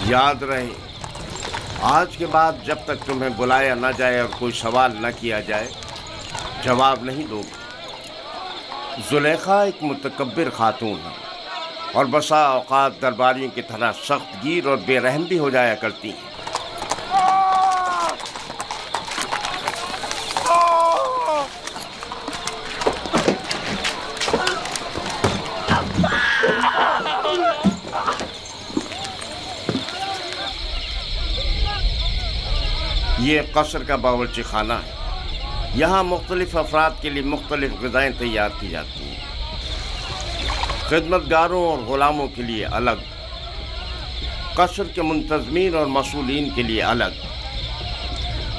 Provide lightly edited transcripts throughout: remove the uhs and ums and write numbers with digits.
یاد رہے، آج کے بعد جب تک تمہیں بلایا نہ جائے اور کوئی سوال نہ کیا جائے جواب نہیں دو گے۔ زلیخا ایک متکبر خاتون ہے اور بسا اوقات درباریوں کی طرح سخت گیر اور بے رحم بھی ہو جایا کرتی ہیں۔ یہ قصر کا باورچی خانہ ہے، یہاں مختلف افراد کے لیے مختلف غذائیں تیار کی جاتی ہیں، خدمتگاروں اور غلاموں کے لیے الگ، قصر کے منتظمین اور مسئولین کے لیے الگ،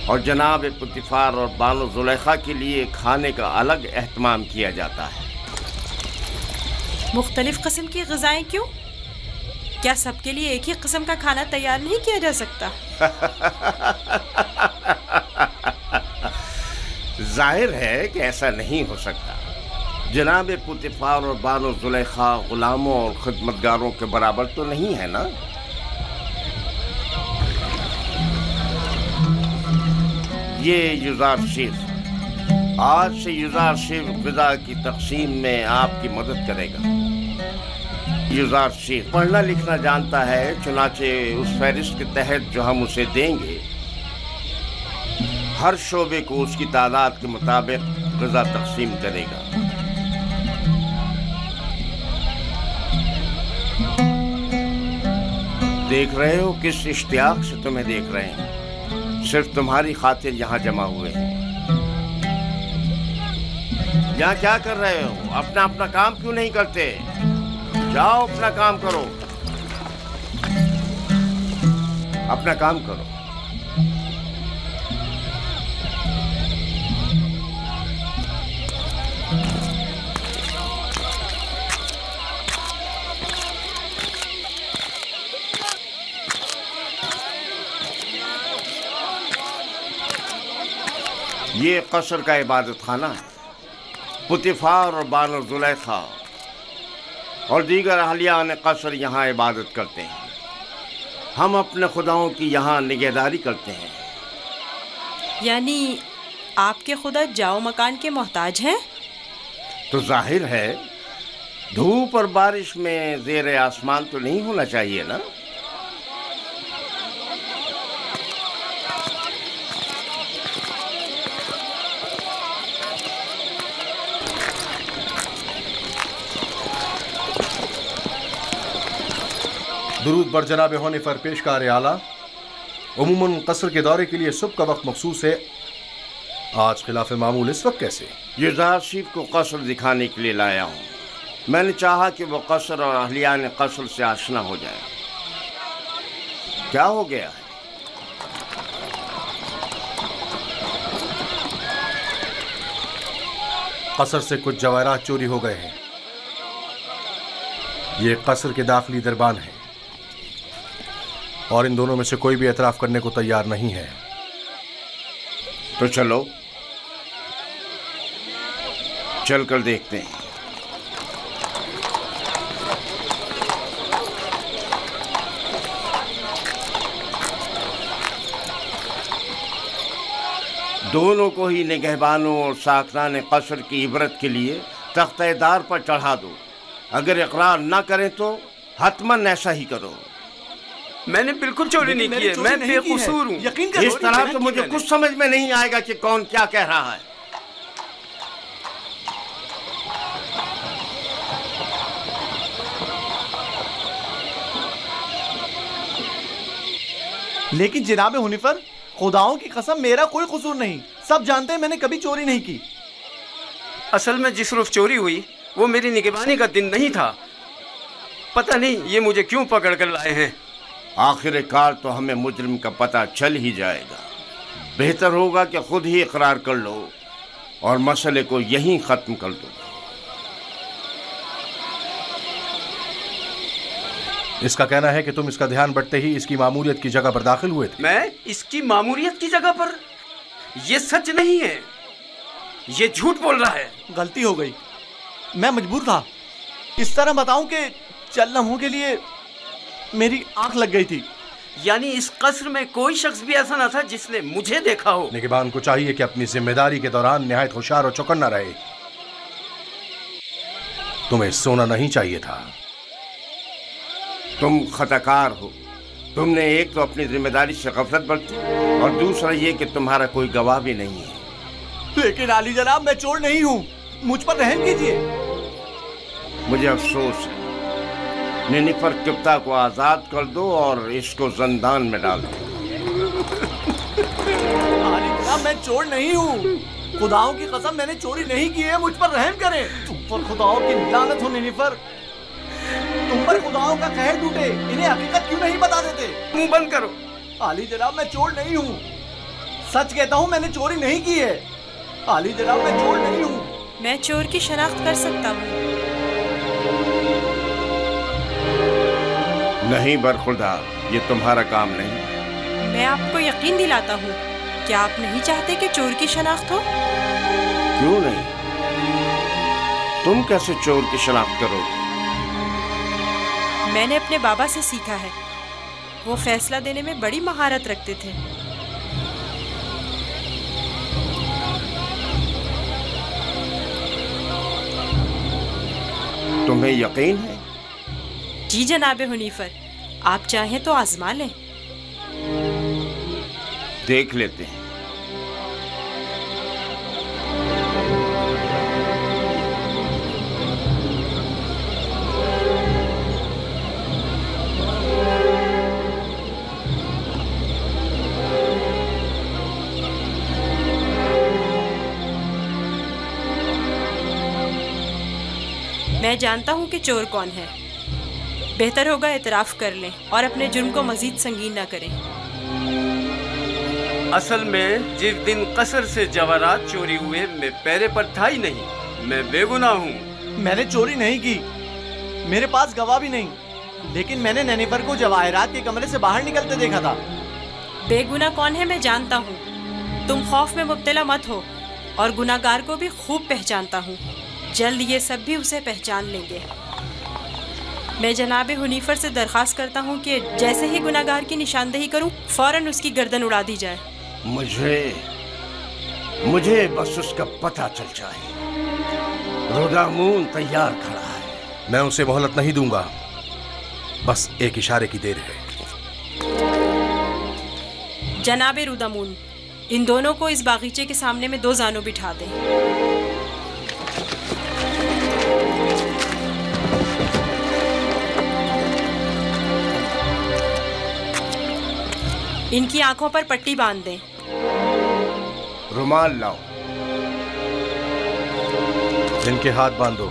اور جناب پوتیفار اور بانو زلیخا کے لیے کھانے کا الگ اہتمام کیا جاتا ہے۔ مختلف قسم کی غذائیں کیوں؟ کیا سب کے لیے ایک ہی قسم کا کھانا تیار نہیں کیا جا سکتا؟ ظاہر ہے کہ ایسا نہیں ہو سکتا۔ جناب پوتیفار اور بانو زلیخا غلاموں اور خدمتگاروں کے برابر تو نہیں ہے نا؟ یہ یوزار شیف آج سے یوزار شیف غذا کی تقسیم میں آپ کی مدد کرے گا۔ یوزار شیف پڑھنا لکھنا جانتا ہے، چنانچہ اس فہرست کے تحت جو ہم اسے دیں گے ہر شعبے کو اس کی تعداد کے مطابق غذا تقسیم کرے گا۔ دیکھ رہے ہو کس اشتیاق سے تمہیں دیکھ رہے ہیں، صرف تمہاری خاطر یہاں جمع ہوئے ہیں۔ یہاں کیا کر رہے ہو؟ اپنا کام کیوں نہیں کرتے؟ جاؤ اپنا کام کرو، اپنا کام کرو۔ یہ قصر کا عبادت خانہ ہے، پوتیفار اور بانو زلیخا اور دیگر اہلیان قصر یہاں عبادت کرتے ہیں۔ ہم اپنے خداؤں کی یہاں نگہداری کرتے ہیں۔ یعنی آپ کے خدا جاؤ مکان کے محتاج ہیں؟ تو ظاہر ہے دھوپ اور بارش میں زیر آسمان تو نہیں ہونا چاہیے نا؟ درود بر جناب ہونیفر پیشکار اعلیٰ، عموماً قصر کے دورے کے لیے صبح کا وقت مخصوص ہے، آج خلاف معمول اس وقت کیسے؟ یوزار شیف کو قصر دکھانے کے لیے لایا ہوں۔ میں نے چاہا کہ وہ قصر اور اہلیان قصر سے آشنا ہو جائے۔ کیا ہو گیا ہے؟ قصر سے کچھ جواہرات چوری ہو گئے ہیں۔ یہ قصر کے داخلی دربان ہیں اور ان دونوں میں سے کوئی بھی اعتراف کرنے کو تیار نہیں ہے۔ تو چلو چل کر دیکھتے ہیں۔ دونوں کو ہی نگہبانوں اور ساکنان قصر کی عبرت کے لیے تختہ دار پر چڑھا دو۔ اگر اقرار نہ کریں تو حتماً ایسا ہی کرو۔ میں نے بالکل چوری نہیں کی ہے، میں بے قصور ہوں۔ اس طرح تو مجھے کچھ سمجھ میں نہیں آئے گا کہ کون کیا کہہ رہا ہے۔ لیکن جناب ہونیفر، خداؤں کی قسم میرا کوئی قصور نہیں، سب جانتے ہیں میں نے کبھی چوری نہیں کی۔ اصل میں جس روز چوری ہوئی وہ میری نگہبانی کا دن نہیں تھا، پتہ نہیں یہ مجھے کیوں پکڑ کر لائے ہیں۔ آخر کار تو ہمیں مجرم کا پتہ چل ہی جائے گا۔ بہتر ہوگا کہ خود ہی اقرار کر لو اور مسئلے کو یہیں ختم کر دو۔ اس کا کہنا ہے کہ تم اس کا دھیان بٹتے ہی اس کی ماموریت کی جگہ پر داخل ہوئے تھے۔ میں اس کی ماموریت کی جگہ پر؟ یہ سچ نہیں ہے، یہ جھوٹ بول رہا ہے۔ غلطی ہو گئی، میں مجبور تھا۔ اس طرح بتاؤں کہ چند لمحوں کے لیے میری آنکھ لگ گئی تھی، یعنی اس قصر میں کوئی شخص بھی ایسا نہ تھا جس نے مجھے دیکھا ہو؟ نگہبان کو چاہیے کہ اپنی ذمہ داری کے دوران نہایت ہوشیار اور چوکنا رہے. تمہیں سونا نہیں چاہیے تھا. تم خطاکار ہو. تم نے ایک تو اپنی ذمہ داری سے غفلت برتی اور دوسرا یہ کہ تمہارا کوئی گواہ بھی نہیں ہے. لیکن عالی جناب میں چور نہیں ہوں، مجھ پر رحم کیجیے. مجھے افسوس ہے. نینیفر کپتا کو آزاد کر دو اور اس کو زندان میں ڈال دو. عالی جناب میں چور نہیں ہوں، خداؤں کی قسم میں نے چوری نہیں کی ہے، مجھ پر رحم کریں. تم پر خداؤں کی لعنت ہو نینیفر، تم پر خداؤں کا قہر ٹوٹے. انہیں حقیقت کیوں نہیں بتا دیتے؟ منہ بند کرو. عالی جناب میں چور نہیں ہوں، سچ کہتا ہوں میں نے چوری نہیں کی ہے. عالی جناب میں چور نہیں ہوں. میں چور کی شناخت کر سکتا ہوں. نہیں برخوردار، یہ تمہارا کام نہیں. میں آپ کو یقین دلاتا ہوں. کیا آپ نہیں چاہتے کہ چور کی شناخت ہو؟ کیوں نہیں؟ تم کیسے چور کی شناخت کرو گے؟ میں نے اپنے بابا سے سیکھا ہے. وہ فیصلہ دینے میں بڑی مہارت رکھتے تھے. تمہیں یقین ہے؟ جی جناب حنیفر، آپ چاہیں تو آزما لیں. دیکھ لیتے ہیں. میں جانتا ہوں کہ چور کون ہے. بہتر ہوگا اعتراف کر لیں اور اپنے جرم کو مزید سنگین نہ کریں. اصل میں جس دن قصر سے جواہرات چوری ہوئے میں پیرے پر تھا ہی نہیں. میں بے گناہ ہوں. میں نے چوری نہیں کی، میرے پاس گواہ بھی نہیں، لیکن میں نے نینیفر کو جواہرات کے کمرے سے باہر نکلتے دیکھا تھا. بے گناہ کون ہے میں جانتا ہوں. تم خوف میں مبتلا مت ہو، اور گناہ گار کو بھی خوب پہچانتا ہوں. جلد یہ سب بھی اسے پہچان لیں گے. میں جناب حنیفر سے درخواست کرتا ہوں کہ جیسے ہی گناہ گار کی نشاندہی کروں فوراً اس کی گردن اڑا دی جائے. مجھے بس اس کا پتہ چل جائے. رودامون تیار کھڑا ہے. میں اسے مہلت نہیں دوں گا، بس ایک اشارے کی دیر ہے. جناب رودامون، ان دونوں کو اس باغیچے کے سامنے میں 2 زانوں بٹھا دیں. ان کی آنکھوں پر پٹی باندھ دیں. رومال لاؤ. ان کے ہاتھ باندھو.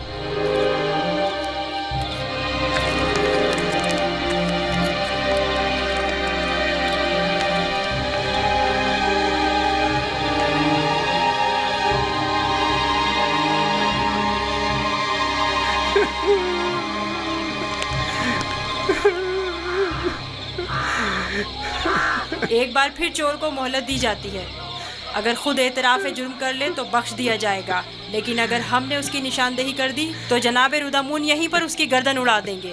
ایک بار پھر چور کو مہلت دی جاتی ہے. اگر خود اعتراف جرم کر لے تو بخش دیا جائے گا، لیکن اگر ہم نے اس کی نشاندہی کر دی تو جناب رودامون یہیں پر اس کی گردن اڑا دیں گے.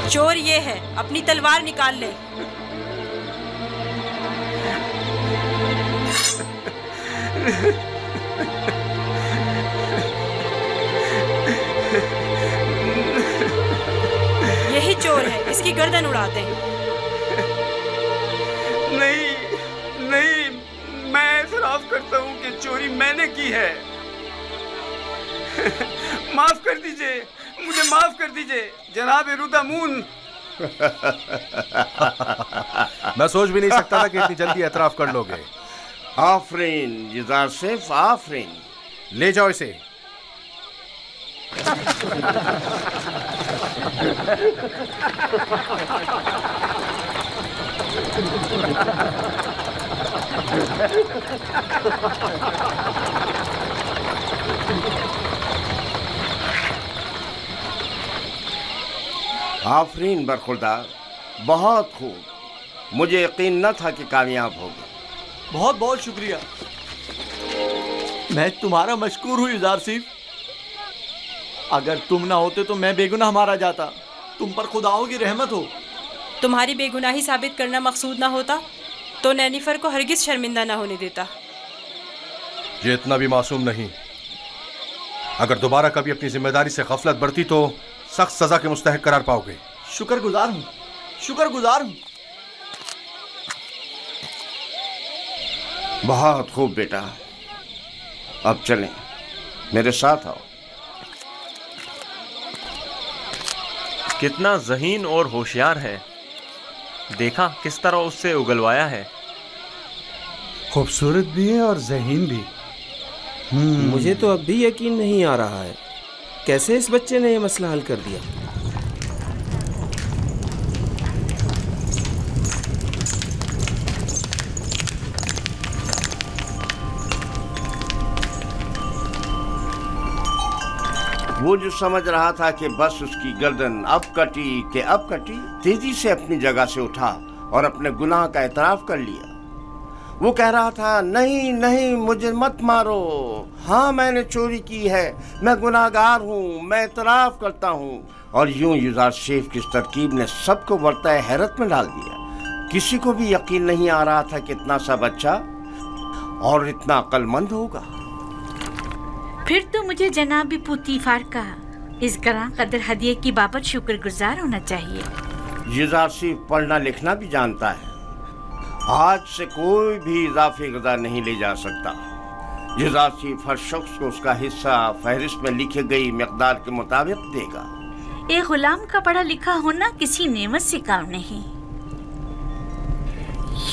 چور یہ ہے، اپنی تلوار نکال لے. یہی چور ہے، اس کی گردن اڑاتے ہیں. نہیں، میں اعتراف کرتا ہوں کہ چوری میں نے کی ہے. معاف کر دیجئے، مجھے معاف کر دیجئے جناب رودامون. میں سوچ بھی نہیں سکتا تھا کہ اتنی جلدی اعتراف کر لو گے. آفرین یزارسیف، آفرین. لے جاؤ اسے. آفرین برخوردار، بہت خوب. مجھے یقین نہ تھا کہ کامیاب ہوگے. بہت بہت شکریہ. میں تمہارا مشکور ہوں یزارسیف. अगर तुम ना होते तो मैं बेगुनाह मारा जाता। तुम पर खुदाओं की रहमत हो। तुम्हारी बेगुनाही साबित करना मकसूद ना होता तो नैनीफर को हरगिज शर्मिंदा ना होने देता। ये इतना भी मासूम नहीं। अगर दोबारा कभी अपनी जिम्मेदारी से गफलत बरती तो सख्त सजा के मुस्तहक करार पाओगे। शुक्रगुजार हूँ, शुक्रगुजार हूँ। बहुत खूब बेटा, अब चलें, मेरे साथ आओ। कितना ज़हीन और होशियार है, देखा किस तरह उससे उगलवाया है। खूबसूरत भी है और ज़हीन भी। मुझे तो अब भी यकीन नहीं आ रहा है, कैसे इस बच्चे ने ये मसला हल कर दिया। वो जो समझ रहा था कि बस उसकी गर्दन अब कटी, तेजी से अपनी जगह से उठा और अपने गुनाह का एतराफ कर लिया। वो कह रहा था, नहीं नहीं मुझे मत मारो, हाँ मैंने चोरी की है, मैं गुनाहगार हूँ, मैं एतराफ करता हूँ। और यूं युजारशेफ की इस तरकीब ने सबको बरताए हैरत में डाल दिया। किसी को भी यकीन नहीं आ रहा था कि इतना सा बच्चा और इतना अक्लमंद होगा। फिर तो मुझे जनाब पुतीफार का इस गरां कदर हदिये की बाबत शुक्रगुजार होना चाहिए। युजारशेफ पढ़ना लिखना भी जानता है। आज से कोई भी इजाफी गजा नहीं ले जा सकता। युजारशेफ हर शख्स को उसका हिस्सा फहरिस्त में लिखी गई मिकदार के मुताबिक देगा। एक गुलाम का पढ़ा लिखा होना किसी नेमत से काम नहीं।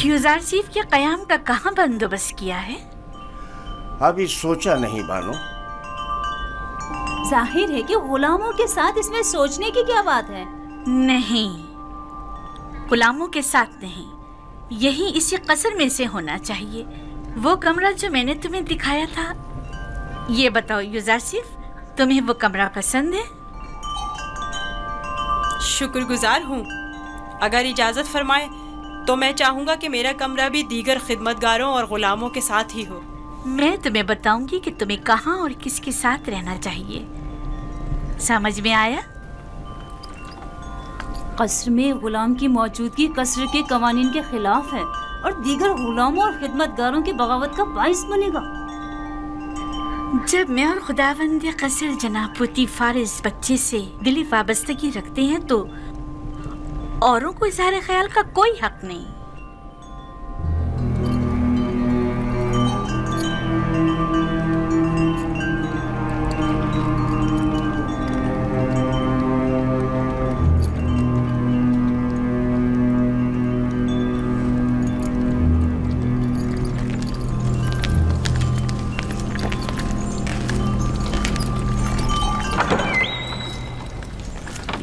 युजारशेफ के कयाम का कहाँ बंदोबस्त किया है? अभी सोचा नहीं बानो। जाहिर है कि गुलामों के साथ इसमें सोचने की क्या बात है? नहीं, गुलामों के साथ नहीं, यही इसी कसर में से होना चाहिए। वो कमरा जो मैंने तुम्हें दिखाया था। ये बताओ युजारशेफ, तुम्हें वो कमरा पसंद है? शुक्रगुजार हूँ। अगर इजाज़त फरमाए तो मैं चाहूँगा कि मेरा कमरा भी दीगर खिदमतगारों और गुलामों के साथ ही हो। मैं तुम्हें बताऊंगी कि तुम्हें कहाँ और किसके साथ रहना चाहिए। समझ में आया? कसर में गुलाम की मौजूदगी कसर के कवानीन के खिलाफ है और दीगर गुलामों और खिदमतगारों की बगावत का बाइस बनेगा। जब मैं और खुदावंद कसर जनाब पुतीफार इस बच्चे से दिली वाबस्तगी रखते हैं तो औरों को इज़हार ख्याल का कोई हक नहीं।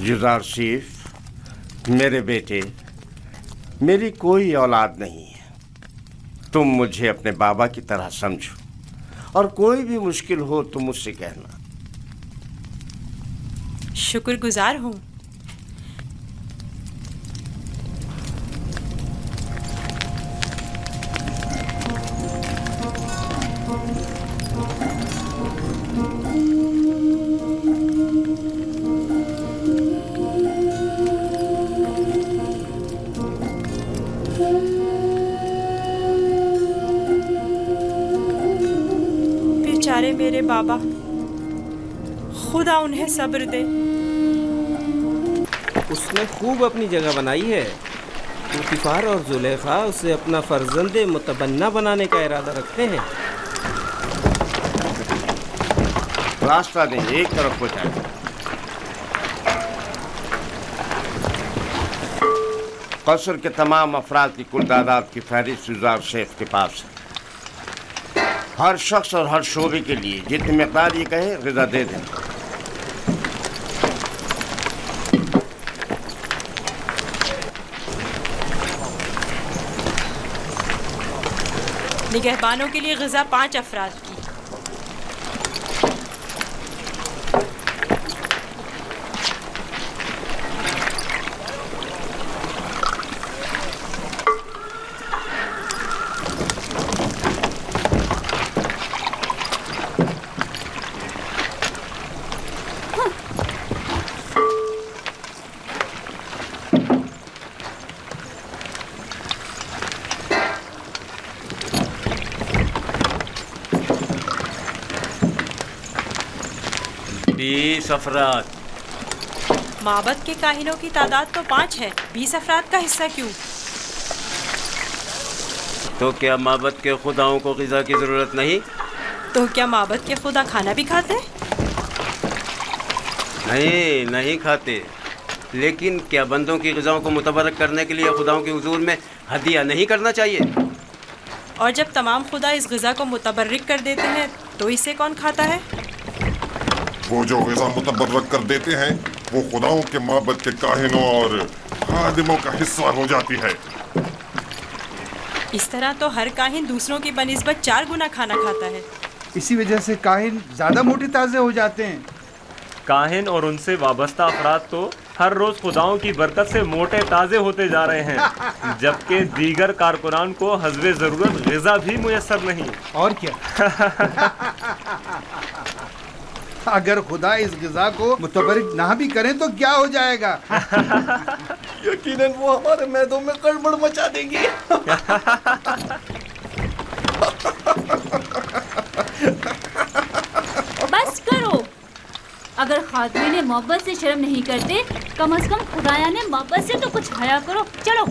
युजारशेफ, मेरे बेटे, मेरी कोई औलाद नहीं है। तुम मुझे अपने बाबा की तरह समझो और कोई भी मुश्किल हो तो मुझसे कहना। शुक्रगुजार हूँ। बेचारे मेरे बाबा, खुदा उन्हें सब्र दे। उसने खूब अपनी जगह बनाई है। पुतीफार और जुलेखा उसे अपना फर्जंद मुतबन्ना बनाने का इरादा रखते हैं। रास्ता दें, एक तरफ हो जाए। कसर के तमाम अफराद की कुल तादाद की फहरिस्त युजारशेफ के पास है। हर शख्स और हर शोबे के लिए जितनी मिक़दार ये कहे ग़िज़ा दे दें। निगहबानों के लिए ग़िज़ा 5 अफराद की। 20 अफराद। माबद के काहिनों की तादाद तो 5 है, 20 अफराद का हिस्सा क्यों? तो क्या माबद के खुदाओं को ग़िज़ा की ज़रूरत नहीं? तो क्या माबद के खुदा खाना भी खाते? नहीं खाते। लेकिन क्या बंदों की ग़िज़ाओं को मुतबरक करने के लिए खुदाओं के हुजूर में हदिया नहीं करना चाहिए? और जब तमाम खुदा इस ग़िज़ा को मुतबर्रिक कर देते हैं तो इसे कौन खाता है? वो जो ग़िज़ा मुतबर्रक कर देते हैं वो खुदाओं के माबद के काहिनों और खादिमों का हिस्सा हो जाती है। इस तरह तो हर काहिन दूसरों की बनिस्बत 4 गुना खाना खाता है। इसी वजह से काहिन ज्यादा मोटे ताज़े हो जाते हैं। काहिन और उनसे वाबस्ता अफराद तो हर रोज खुदाओं की बरकत से मोटे ताज़े होते जा रहे हैं, जबकि दीगर कारकुनान को हस्बे ज़रूरत ग़िज़ा भी मुयस्सर नहीं। और क्या अगर खुदा इस ग़िज़ा को मुतबर्रिक ना भी करें तो क्या हो जाएगा? यकीनन वो हमारे मैदों में गड़बड़ मचा देंगी। बस करो। अगर खादमी ने मोहब्बत से शर्म नहीं करते, कम से कम खुदाया ने मोहब्बत से तो कुछ हया करो। चलो।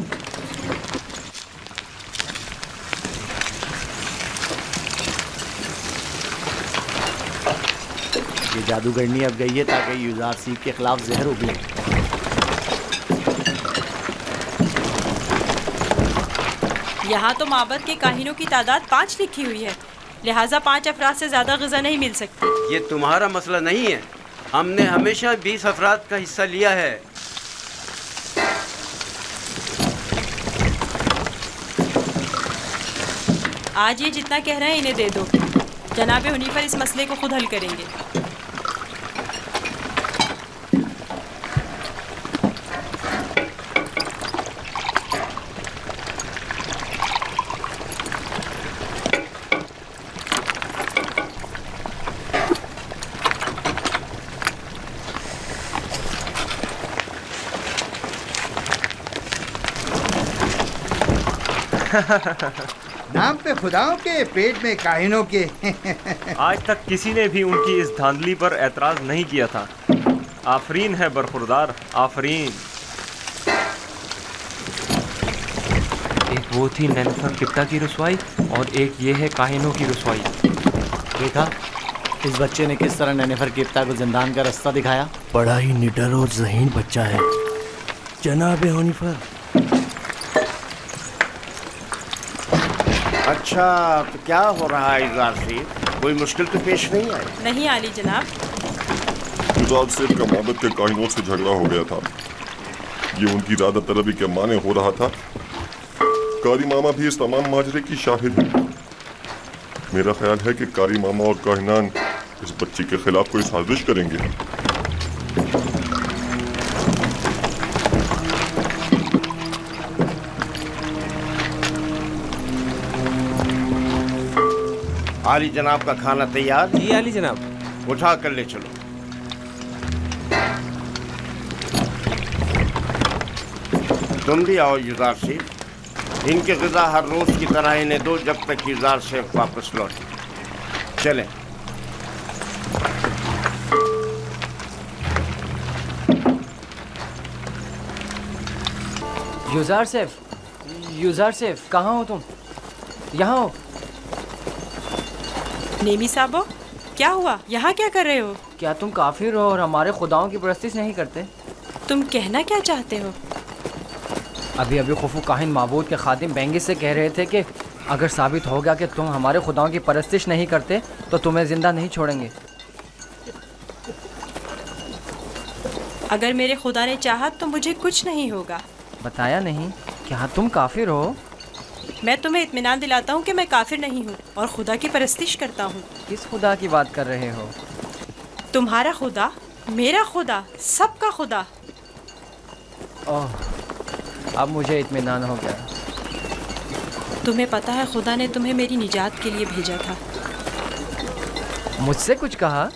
ये जादूगरनी अब गई है ताकि यूज़ारसीब के खिलाफ जहर उगले। यहाँ तो माबद के काहिनों की तादाद 5 लिखी हुई है, लिहाजा 5 अफराद से ज़्यादा ग़िज़ा नहीं मिल सकती। ये तुम्हारा मसला नहीं है। हमने हमेशा 20 अफराद का हिस्सा लिया है। आज ये जितना कह रहे हैं इन्हें दे दो। जनाब हुनीफर इस मसले को खुद हल करेंगे। नाम पे खुदाओं के, पेट में काहिनों के। आज तक किसी ने भी उनकी इस धांधली पर एतराज़ नहीं किया था। आफरीन है बरखुरदार, आफरीन। एक वो थी नेनफर किप्ता की रुसवाई और एक ये है काहिनों की रुसवाई। देखा इस बच्चे ने किस तरह नेनेफर किप्ता को जिंदान का रास्ता दिखाया। बड़ा ही निडर और ज़हीन बच्चा है जनाब हुनीफर। अच्छा, तो क्या हो रहा है यूज़ारसीब? कोई मुश्किल तो पेश नहीं आई? नहीं आली जनाब। यूज़ारसीब का माबद के काहिनों से झगड़ा हो गया था। ये उनकी ज़्यादा तलबी के माने हो रहा था। कारी मामा भी इस तमाम माजरे की शाहिद है। मेरा ख्याल है कि कारी मामा और काहिनान इस बच्ची के खिलाफ कोई साजिश करेंगे। आली जनाब का खाना तैयार? जी आली जनाब। उठा कर ले चलो। तुम भी आओ यूज़ारसीब। इनके ग़िज़ा हर रोज़ की तरह इन्हें दो जब तक यूज़ारसीब वापस लौटे। चलें। यूज़ारसीब कहाँ हो तुम? यहाँ हो। नेमी साहबो, क्या हुआ? यहाँ क्या कर रहे हो? क्या तुम काफिर हो और हमारे खुदाओं की परस्तिश नहीं करते? तुम कहना क्या चाहते हो? अभी खुफू काहिन माबूद के खादिम बेंगिस से कह रहे थे कि अगर साबित हो गया कि तुम हमारे खुदाओं की परस्तिश नहीं करते तो तुम्हें जिंदा नहीं छोड़ेंगे। अगर मेरे खुदा ने चाहा तो मुझे कुछ नहीं होगा। बताया नहीं? क्या तुम काफिर हो? मैं तुम्हें इत्मीनान दिलाता हूँ कि मैं काफिर नहीं हूँ और खुदा की परस्तिश करता हूँ। किस खुदा की बात कर रहे हो? तुम्हारा खुदा, मेरा खुदा, सबका खुदा। ओह, अब मुझे इत्मीनान हो गया। तुम्हें पता है खुदा ने तुम्हें मेरी निजात के लिए भेजा था। मुझसे कुछ कहा?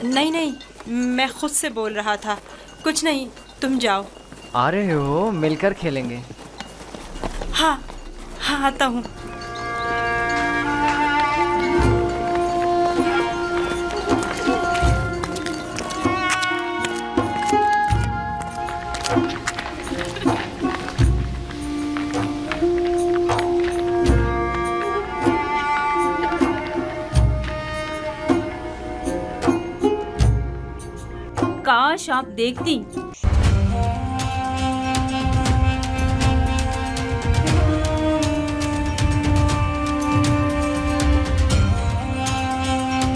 नहीं, मैं खुद से बोल रहा था। कुछ नहीं, तुम जाओ। आ रहे हो? मिलकर खेलेंगे। हाँ, आता हूँ। काश आप देखती